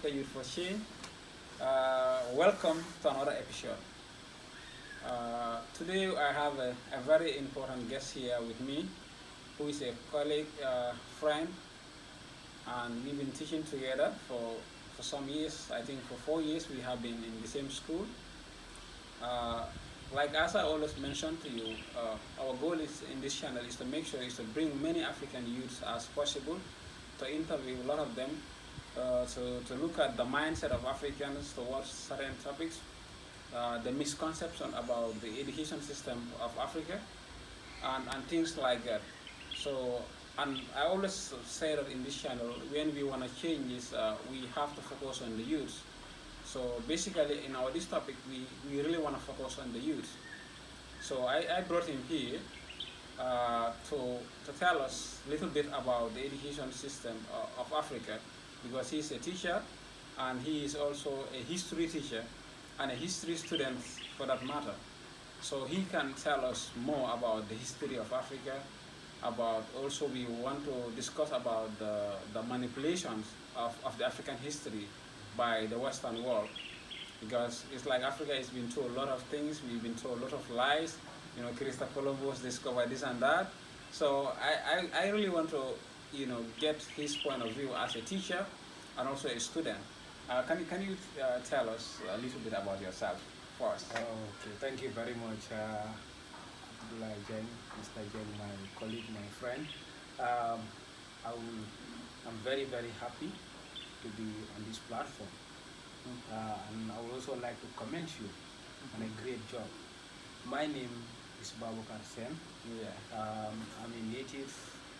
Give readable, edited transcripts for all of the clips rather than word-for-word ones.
Africa Youth for Change. Welcome to another episode. Today I have a very important guest here with me, who is a colleague, friend, and we've been teaching together for some years. I think for 4 years we have been in the same school. Uh, like as I always mention to you, our goal is in this channel is to make sure is to bring many African youths as possible, to interview a lot of them, to look at the mindset of Africans towards certain topics, the misconception about the education system of Africa, and things like that. So, and I always say that in this channel, when we want to change this, we have to focus on the youth. So basically, in our this topic, we really want to focus on the youth. So I brought him here to tell us a little bit about the education system of Africa, because he's a teacher and he is also a history teacher and a history student for that matter. So he can tell us more about the history of Africa, about also we want to discuss about the manipulations of the African history by the Western world, because it's like Africa has been told a lot of things, we've been told a lot of lies, you know, Christopher Columbus discovered this and that. So I really want to, you know, get his point of view as a teacher and also a student. Can you tell us a little bit about yourself first? Okay, thank you very much, Abdullah Jen, Mr. Jen, my colleague, my friend. Um, I'm very, very happy to be on this platform. And I would also like to commend you on a great job. My name is Babukar Sen. Yeah. I'm a native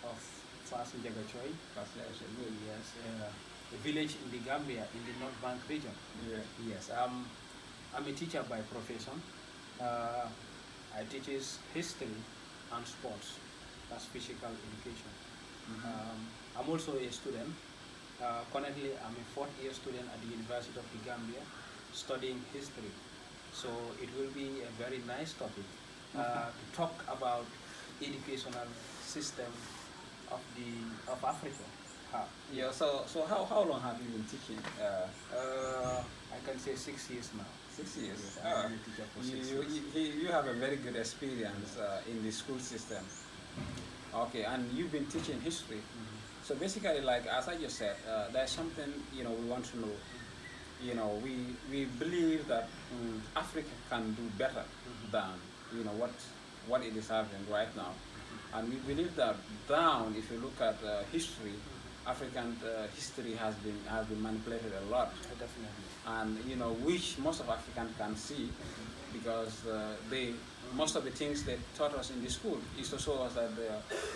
of Fas Njagachoy. Yes, a village in the Gambia, in the North Bank region. Yeah. Yes, I'm a teacher by profession. I teach history and sports, that's physical education. I'm also a student. Currently, I'm a fourth-year student at the University of the Gambia, studying history. So it will be a very nice topic to talk about educational system of Africa. Yeah. So how long have you been teaching? I can say 6 years now. 6 years. Yes, I've been a teacher for 6 years. You have a very good experience in the school system. Okay, and you've been teaching history. So basically, like as I just said, there's something, you know, we want to know. You know, we believe that Africa can do better than, you know, what it is having right now, and we believe that down, if you look at history, African history has been manipulated a lot. Definitely. And you know, which most of Africans can see, because most of the things they taught us in the school is to show us that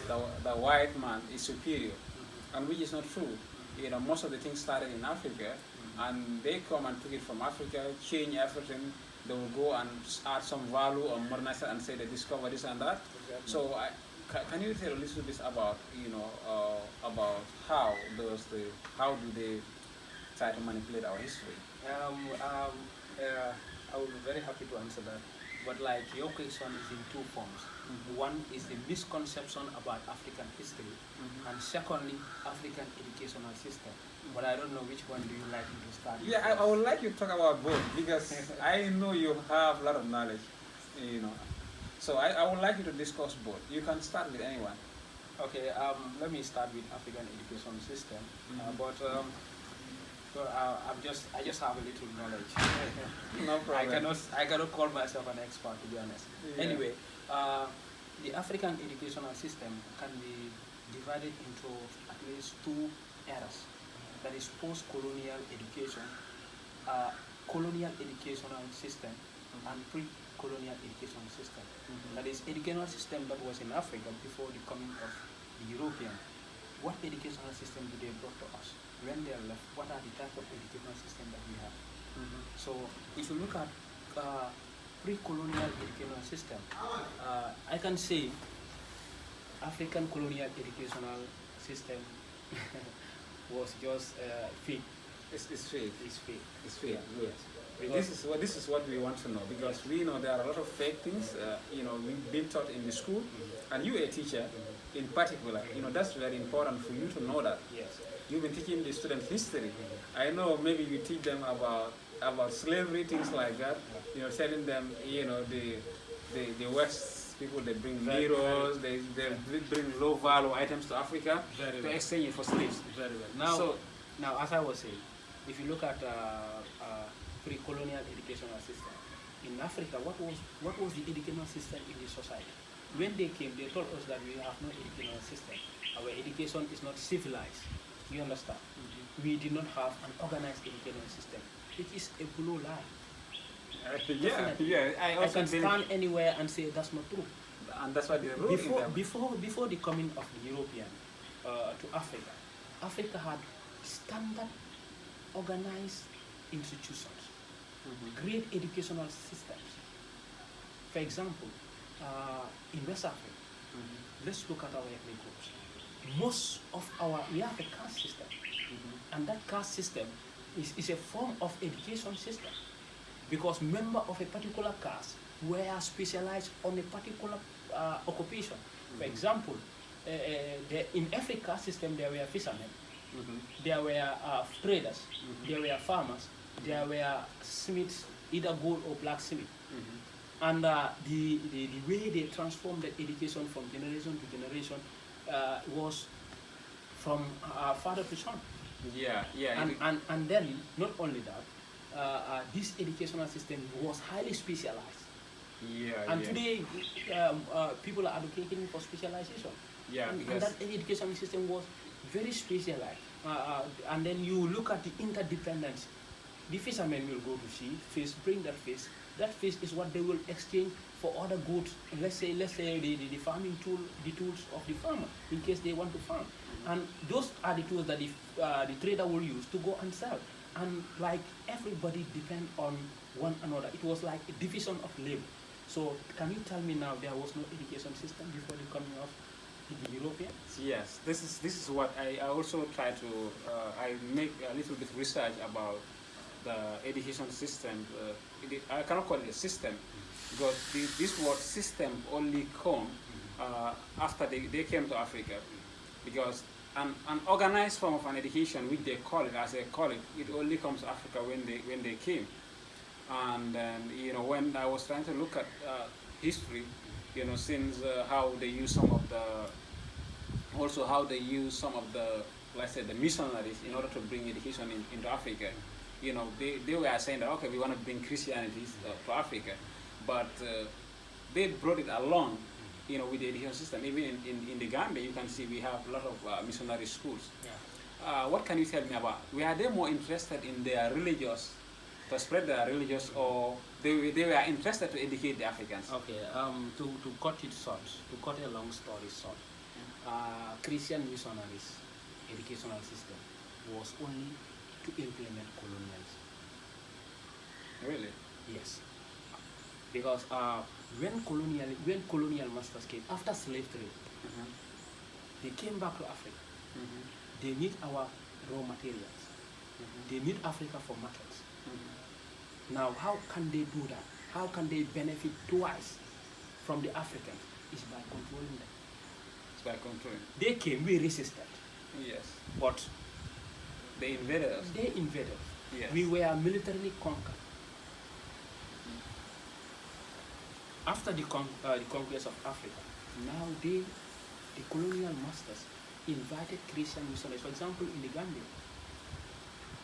the white man is superior, and which is not true. You know, most of the things started in Africa, and they come and took it from Africa, change everything. They will go and add some value or modernize it and say they discovered this and that. Exactly. So can you tell a little bit about, you know, about how do they try to manipulate our history? I will be very happy to answer that. But like your question is in two forms. One is the misconception about African history, and secondly, African educational system. But I don't know which one do you like me to start with. Yeah, I would like you to talk about both, because I know you have a lot of knowledge, you know. So I would like you to discuss both. You can start with anyone. Okay, let me start with African education system. I just have a little knowledge. No problem. I cannot call myself an expert, to be honest. Yeah. Anyway, the African educational system can be divided into at least two eras. That is post-colonial education, colonial educational system, and pre-colonial educational system. That is educational system that was in Africa before the coming of the European. What educational system did they brought to us? When they left, what are the type of educational system that we have? So if you look at pre-colonial educational system, I can say African colonial educational system was just fake. It's fake. It's fake. It's fake. Yeah. Yes. This is what we want to know, because we know there are a lot of fake things. You know, we've been taught in the school, and you a teacher. in particular. That's very important for you to know that. Yes. You've been teaching the students history. I know maybe you teach them about slavery, things like that. Telling them, the West people, they bring mirrors, they bring low value items to Africa to exchange it for slaves. Very well. Now, as I was saying, if you look at pre-colonial educational system in Africa, what was the educational system in the society? When they came, they told us that we have no educational system. Our education is not civilized. You understand? We did not have an organized educational system. It is a blue lie. I can stand anywhere and say that's not true. And that's why before the coming of the European to Africa, Africa had standard organized institutions, great educational systems. For example, in West Africa, let's look at our ethnic groups. We have a caste system, and that caste system is a form of education system, because members of a particular caste were specialized on a particular occupation. For example, in every caste system there were fishermen, there were traders, there were farmers, there were smiths, either gold or blacksmith. And the way they transformed the education from generation to generation was from father to son. And then, not only that, this educational system was highly specialized. Today, people are advocating for specialization. And that education system was very specialized. And then you look at the interdependence. The fishermen will go to sea, fish, bring that fish. That fish is what they will exchange for other goods. Let's say the farming tool, the tools of the farmer, in case they want to farm. And those are the tools that the trader will use to go and sell. And like everybody depend on one another. It was like a division of labor. So can you tell me now there was no education system before the coming of the Europeans? Yes, this is what I also try to I make a little bit research about the education system. I cannot call it a system, because this word system only come after they came to Africa, because an organized form of an education, which they call it, as they call it, it only comes to Africa when they came. And then, when I was trying to look at history, since how they use some of the, let's say, the missionaries in order to bring education into Africa. They were saying that, okay, we want to bring Christianity to Africa, but they brought it along, with the education system. Even in the Gambia, you can see we have a lot of missionary schools. What can you tell me about? Were they more interested in their religious, to spread their religious, or they were interested to educate the Africans? Okay, to cut it short, to cut a long story short, Christian missionaries' educational system was only to implement colonialism. Really? Yes. Because when colonial masters came after slave trade, they came back to Africa. They need our raw materials. They need Africa for markets. Now, how can they do that? How can they benefit twice from the Africans? It's by controlling them. It's by controlling. They came, we resisted. Yes. But they invaded us. They invaded. Yes. We were militarily conquered. After the conquest of Africa, now the colonial masters invited Christian missionaries. For example, in the Gambia,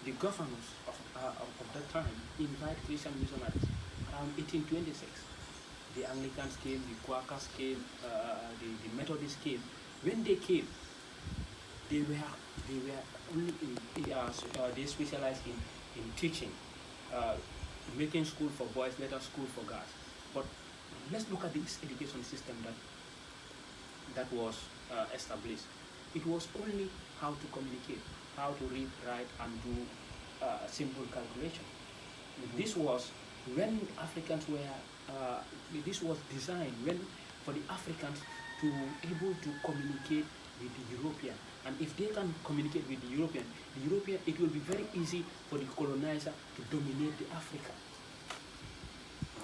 the governors of that time invited Christian missionaries. Around 1826, the Anglicans came, the Quakers came, the Methodists came. When they came, they were only they specialized in teaching, making school for boys, later school for girls. But let's look at this education system that was established. It was only how to communicate, how to read, write, and do simple calculation. This was when Africans were. This was designed for the Africans to able to communicate with the European. And if they can communicate with the European, it will be very easy for the colonizer to dominate the Africa.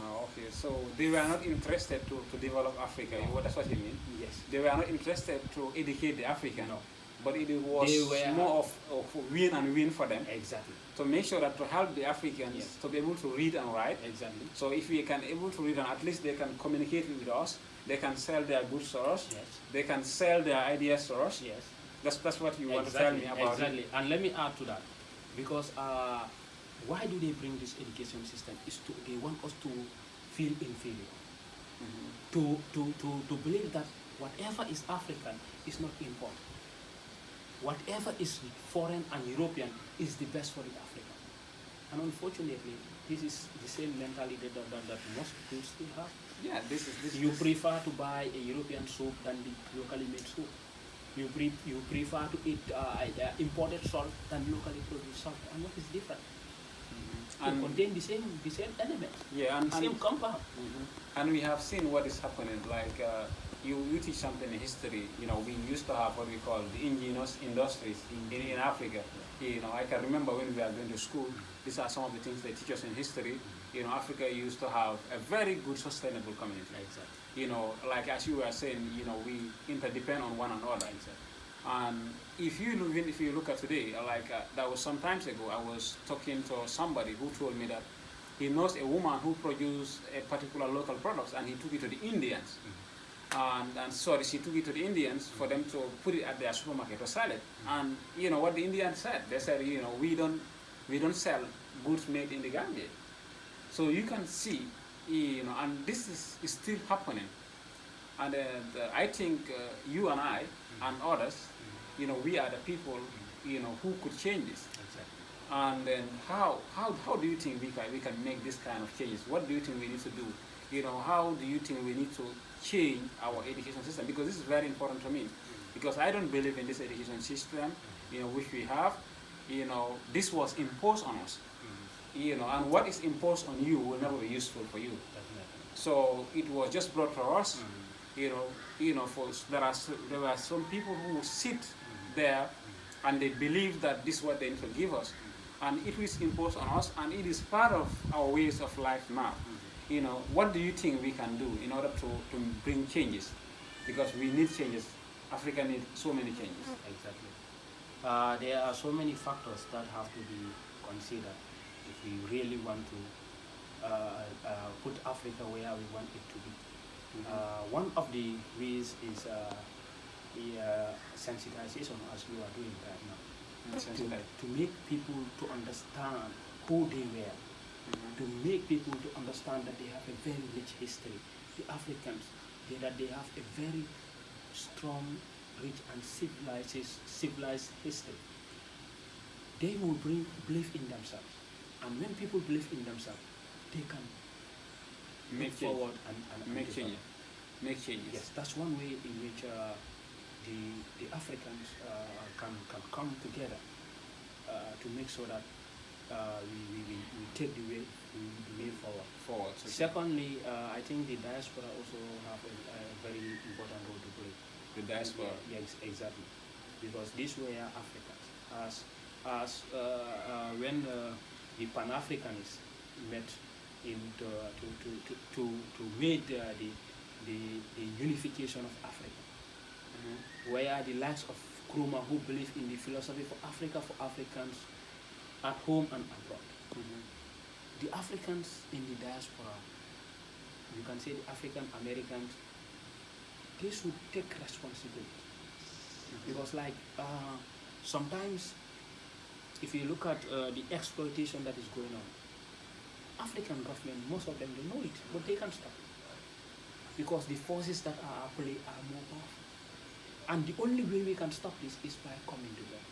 Okay, so they were not interested to develop Africa. No. That's what you mean? Yes. They were not interested to educate the African. No. But it was They were more of win and win for them. Exactly. To make sure that to help the Africans Yes. to be able to read and write. Exactly. So if we can able to read and at least they can communicate with us, they can sell their goods to us, Yes. they can sell their ideas to us. Yes. That's what you want to tell Exactly. me about Exactly. it. And let me add to that, because why do they bring this education system? Is to they want us to feel inferior, to believe that whatever is African is not important. Whatever is foreign and European is the best for the African. And unfortunately, this is the same mentality that most people still have. Yeah, this is. You prefer to buy a European soap than the locally made soap. You prefer to eat imported salt than locally produced salt. And what is different? They And contain the same elements, yeah, the same compound. and we have seen what is happening. Like you teach something in history. We used to have what we call the indigenous industries in Africa. I can remember when we were going to school. These are some of the things they teach us in history. Africa used to have a very good sustainable community. Exactly. Like as you were saying, we interdepend on one another. Exactly. And if you look at today, like that was some times ago, I was talking to somebody who told me that he knows a woman who produced a particular local product and he took it to the Indians. And sorry, she took it to the Indians for them to put it at their supermarket to sell it. And what the Indians said, they said, we don't sell goods made in the Gambia. So you can see, and this is still happening. And I think you and I and others, we are the people, who could change this. Exactly. And then how do you think we can make this kind of changes? What do you think we need to do? How do you think we need to change our education system? Because this is very important to me. Because I don't believe in this education system, which we have. This was imposed on us. And what is imposed on you will never be useful for you. Definitely. So it was just brought to us. There were some people who sit there and they believe that this is what they need to give us. And it is imposed on us, and it is part of our ways of life now. What do you think we can do in order to bring changes? Because we need changes. Africa needs so many changes. Exactly. There are so many factors that have to be considered if we really want to put Africa where we want it to be. One of the ways is the sensitization, as you are doing right now, to make people to understand who they were, to make people to understand that they have a very rich history. The Africans, that they have a very strong, rich and civilized history. They will believe in themselves. And when people believe in themselves, they can move forward and make changes. Yes, that's one way in which the Africans can come together to make sure that we take the way forward. So Secondly, I think the diaspora also have a very important role to play. the diaspora. Yes, exactly, because these were Africans. As when the Pan-Africanists met to make the unification of Africa, where the likes of Nkrumah, who believe in the philosophy for Africa, for Africans at home and abroad. The Africans in the diaspora, you can say the African Americans, they should take responsibility. Because sometimes if you look at the exploitation that is going on, African government, most of them don't know it, but they can stop it. Because the forces that are at play are more powerful. And the only way we can stop this is by coming together,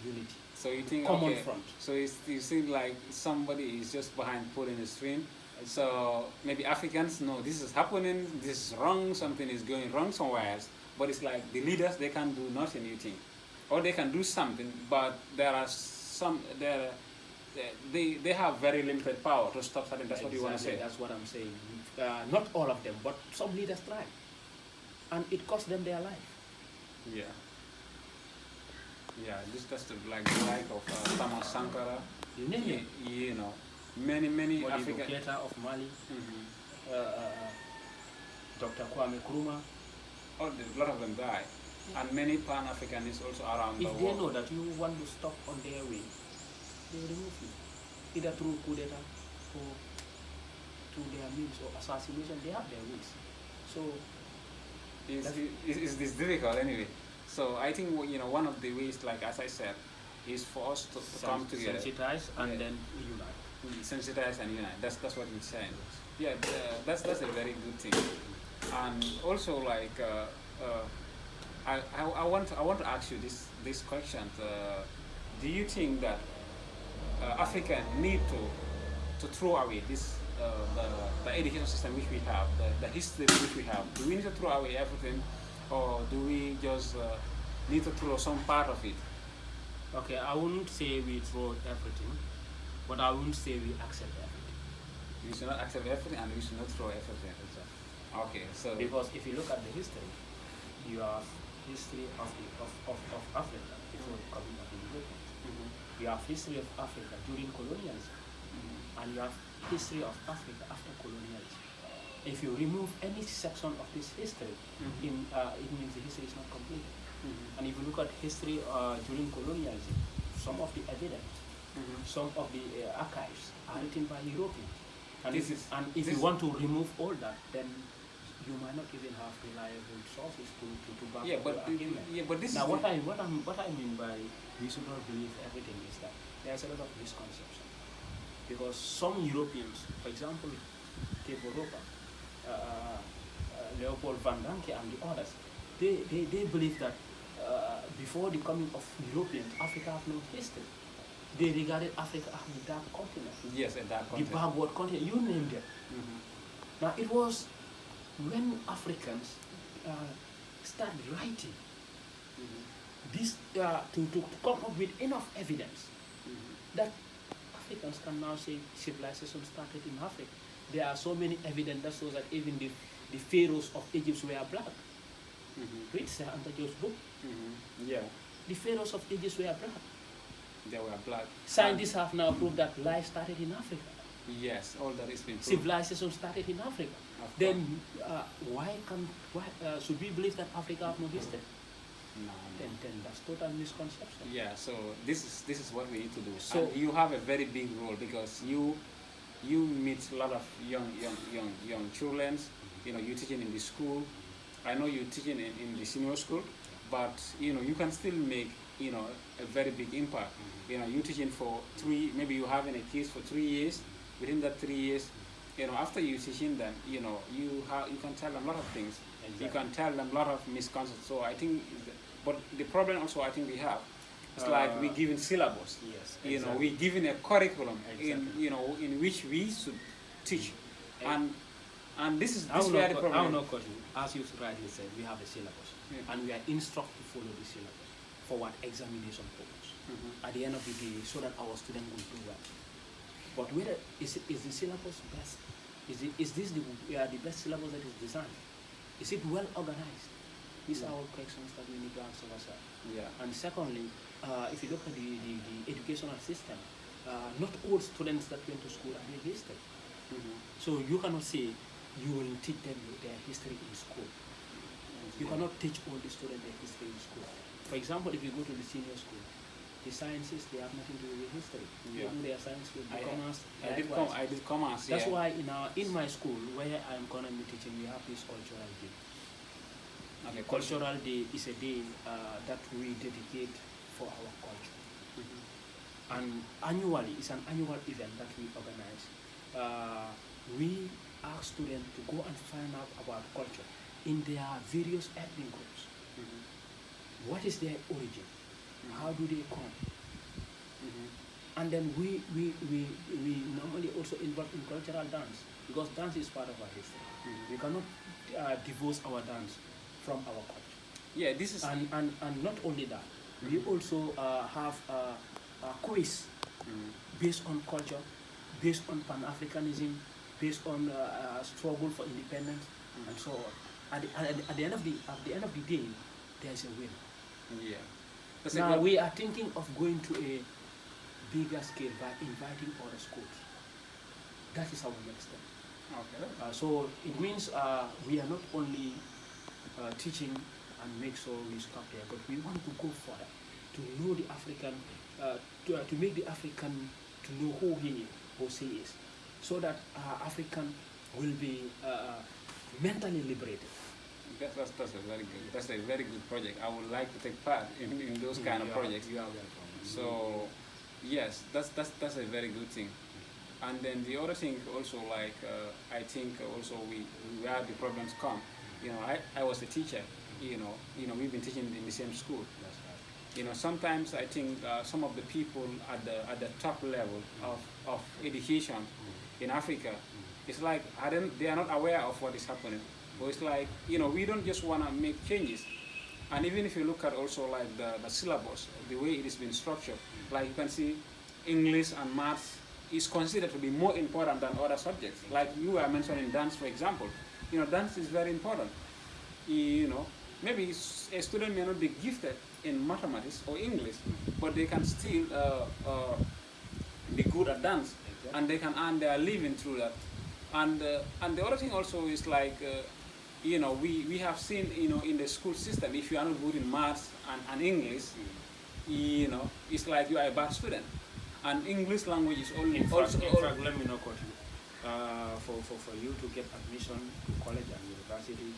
unity. So you think Common front. So you seem like somebody is just behind pulling the string. So maybe Africans know this is happening, this is wrong, something is going wrong somewhere else. But it's like the leaders, they can do nothing, you think, or they can do something, but there are they have very limited power to stop something. That's what you want to say. That's what I'm saying. Not all of them, but some leaders try, and it cost them their life. Yeah. That's the like of Thomas Sankara. You name it. many Modibo African. Keita of Mali, Mhm. Dr. Kwame Nkrumah. Oh, a lot of them die, and many Pan-Africanists also around the If they world. know that you want to stop on their way, they will remove you. Either through coup d'etat or through their means or assassination, they have their ways. So Is this difficult anyway? So I think one of the ways, like as I said, is for us to come together, sensitize and Yeah. then unite. Sensitize and unite. That's what we're saying. Yeah, that's a very good thing. And also like I want to ask you this question. Do you think that Africa need to throw away this the education system which we have, the history which we have? Do we need to throw away everything, or do we just need to throw some part of it? Okay, I wouldn't say we throw everything, but I wouldn't say we accept everything. We should not accept everything, and we should not throw everything. Okay, so Because if you look at the history, you have history of Africa before the coming of the Europeans. Mhm. You have history of Africa during colonialism, and you have history of Africa after colonialism. If you remove any section of this history, it means the history is not complete. And if you look at history during colonialism, some of the evidence, some of the archives are written by Europeans. And if you want to remove all that, then you might not even have reliable sources to back Yeah, up but your argument. this Now, is what I mean by we should not believe everything is that there's a lot of misconception. Because some Europeans, for example, take Europa, Leopold van Danke and the others, they believe that before the coming of Europeans, Africa has no history. They regarded Africa as a dark continent. Yes, a dark The continent. backward continent, you named it. Now, it was when Africans started writing this to come up with enough evidence that Africans can now say civilization started in Africa. There are so many evidence that shows that even the pharaohs of Egypt were black. Read Sir Antajo's book. Yeah, The pharaohs of Egypt were black. they were black. Scientists have now proved that life started in Africa. Yes, all that is been proved. Civilization started in Africa. Of Then why should we believe that Africa has no history? No. Then that's total misconception. Yeah, so this is what we need to do. So- And you have a very big role because you meet a lot of young children. You're teaching in the school. I know you're teaching in the senior school, but you can still make a very big impact. You're teaching for maybe you're having a kids for 3 years. Within that 3 years, after you teaching them, you can tell them a lot of things. Exactly. You can tell them a lot of misconceptions. So I think, but the problem also I think we have, it's like we giving syllabus. Yes. We giving a curriculum Exactly. in which we should teach, and this is I will where the not problem. cut you. As you rightly said, we have a syllabus, Yeah. and we are instructed to follow the syllabus for what examination purpose. At the end of the day, so that our student will do well. But whether is the syllabus best? Is this the best syllabus that is designed? Is it well organized? These are all questions that we need to answer ourselves. Yeah. And secondly, if you look at the educational system, not all students that went to school are their history. So you cannot say you will teach them their history in school. You cannot teach all the students their history in school. For example, if you go to the senior school, the sciences, they have nothing to do with history. Yeah. They do their science with the commerce. I did commerce. That's Yeah. why in my school, where I'm going to be teaching, we have this cultural day. Okay, Cultural day is a day that we dedicate for our culture. And annually, it's an annual event that we organize. We ask students to go and find out about culture in their various ethnic groups. What is their origin? How do they come? And then we normally also involve in cultural dance, because dance is part of our history. We cannot divorce our dance from our culture. Yeah, this is. And not only that, we also have a quiz based on culture, based on Pan-Africanism, based on struggle for independence, and so on. At the end of the day, there is a winner. Yeah. Now we are thinking of going to a bigger scale by inviting other schools. That is our next step. Okay. So it means we are not only teaching and make sure we stop there, but we want to go further to know the African, to make the African to know who he or she is, so that African will be mentally liberated. That's a very good. That's a very good project. I would like to take part in those kind of projects. You are welcome. So, yes, that's a very good thing. And then the other thing also, like I think also where the problems come. You know, I was a teacher. You know, we've been teaching in the same school. That's right. You know, sometimes I think some of the people at the top level of education in Africa, it's like they are not aware of what is happening. But it's like, you know, we don't just want to make changes. And even if you look at also like the syllabus, the way it has been structured, like you can see English and maths is considered to be more important than other subjects. Like you were mentioning dance, for example. You know, dance is very important. You know, maybe a student may not be gifted in mathematics or English, but they can still be good at dance, and they can earn their living through that. And the other thing also is like, you know, we have seen, you know, in the school system, if you are not good in maths and English, you know, it's like you are a bad student. And English language is only In fact, let me not cut you. For you to get admission to college and university,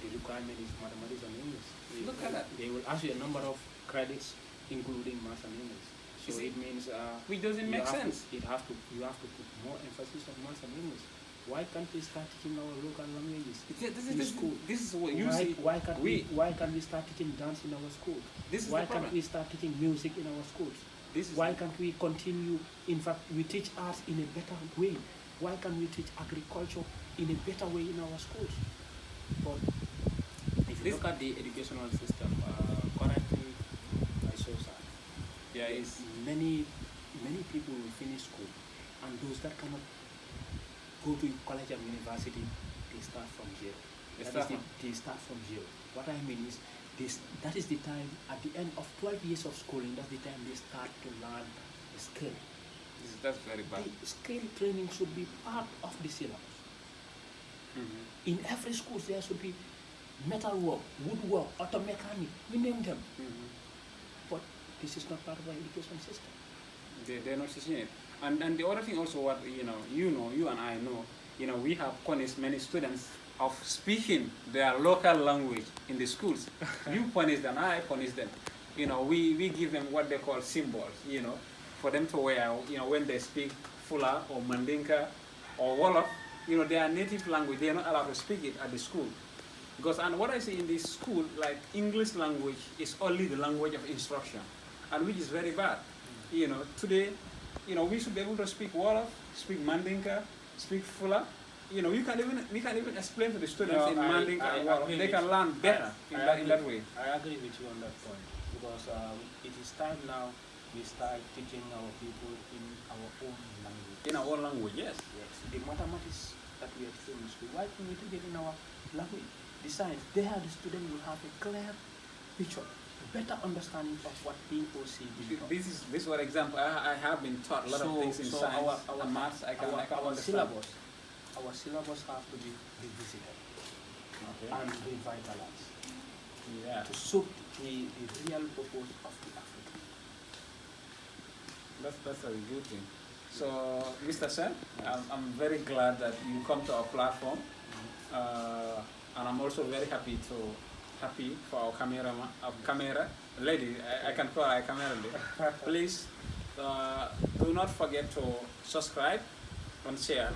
the requirement is mathematics and English. Look at that. They will ask you a number of credits, including maths and English. So it means which doesn't make sense. You have to put more emphasis on maths and English. Why can't we start teaching our local languages in school? This is what you see. Why can't we start teaching dance in our schools? Why can't we start teaching music in our schools? Why can't we continue? In fact, we teach arts in a better way. Why can't we teach agriculture in a better way in our schools? But if you look at the educational system currently, I so sad. Yeah, it's Many people will finish school, and those that cannot go to college and university, they start from zero. They start from zero. What I mean is, that is the time, at the end of 12 years of schooling, that's the time they start to learn a skill. That's very bad. The skill training should be part of the syllabus. In every school, there should be metal work, woodwork, auto mechanic, we name them. But this is not part of our education system. They're not teaching it. And the other thing also, what you and I know, you know, we have punished many students of speaking their local language in the schools. You punish them, I punish them. You know, we give them what they call symbols, you know, for them to wear, you know, when they speak Fula or Mandinka or Wolof, you know, their native language, they are not allowed to speak it at the school. Because, and what I see in this school, like English language is only the language of instruction, and which is very bad. You know, today, you know, we should be able to speak Wolof, speak Mandinka, speak Fula. You know, we can even explain to the students in Mandinka and Wolof. They can learn better in that way. I agree with you on that point, because it is time now we start teaching our people in our own language. In our own language, yes. Yes. The mathematics that we are teaching in school, why can't we teach it in our language? The science, there the student will have a clear picture, a better understanding of what he or she is. This is what example I have been taught a lot of things in science and maths. I can understand. Our syllabus have to be revisited and revitalized. Yeah. To suit the real purpose of the African. That's a good thing. So, Mr. Sen, yes. I'm very glad that you come to our platform, and I'm also very happy for our camera lady. I can call her a camera lady. Please do not forget to subscribe and share.